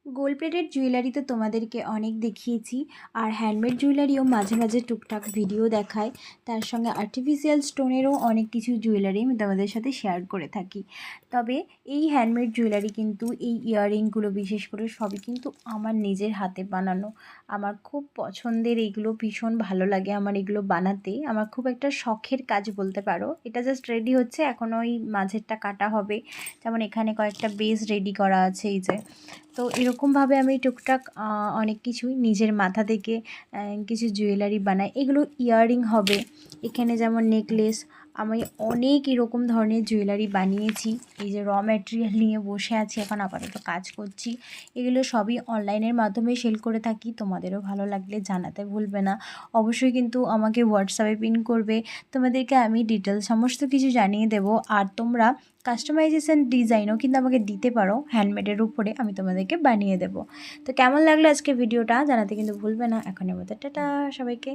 Gold plated jewellery তো তোমাদেরকে অনেক দেখিয়েছি, আর হ্যান্ডমেড জুয়েলারিও মাঝে মাঝে টুকটাক ভিডিও দেখায়। তার সঙ্গে আর্টিফিশিয়াল স্টোনেরও অনেক কিছু জুয়েলারি আমি তোমাদের সাথে শেয়ার করে থাকি। তবে এই হ্যান্ডমেড জুয়েলারি কিন্তু এই ইয়াররিংগুলো বিশেষ করে সবই কিন্তু আমার নিজের হাতে বানানো। আমার খুব পছন্দের, এইগুলো ভীষণ ভালো লাগে আমার এগুলো বানাতে। আমার খুব একটা শখের কাজ বলতে পারো। এটা জাস্ট রেডি হচ্ছে, এখন ওই মাঝেরটা কাটা হবে। যেমন এখানে কয়েকটা বেস রেডি করা আছে, এই যে। তো এরকমভাবে আমি টুকটাক অনেক কিছুই নিজের মাথা থেকে কিছু জুয়েলারি বানাই। এগুলো ইয়াররিং হবে। এখানে যেমন নেকলেস, আমি অনেক এরকম ধরনের জুয়েলারি বানিয়েছি। এই যে ম্যাটেরিয়াল নিয়ে বসে আছি, এখন আপাতত কাজ করছি। এগুলো সবই অনলাইনের মাধ্যমে সেল করে থাকি। তোমাদেরও ভালো লাগলে জানাতে ভুলবে না। অবশ্যই কিন্তু আমাকে হোয়াটসঅ্যাপে পিন করবে, তোমাদেরকে আমি ডিটেলস সমস্ত কিছু জানিয়ে দেবো। আর তোমরা কাস্টমাইজেশন ডিজাইনও কিন্তু আমাকে দিতে পারো, হ্যান্ডমেডের উপরে আমি তোমাদেরকে বানিয়ে দেবো। তো কেমন লাগলো আজকে ভিডিওটা জানাতে কিন্তু ভুলবে না। এখনের মতো টাটা সবাইকে।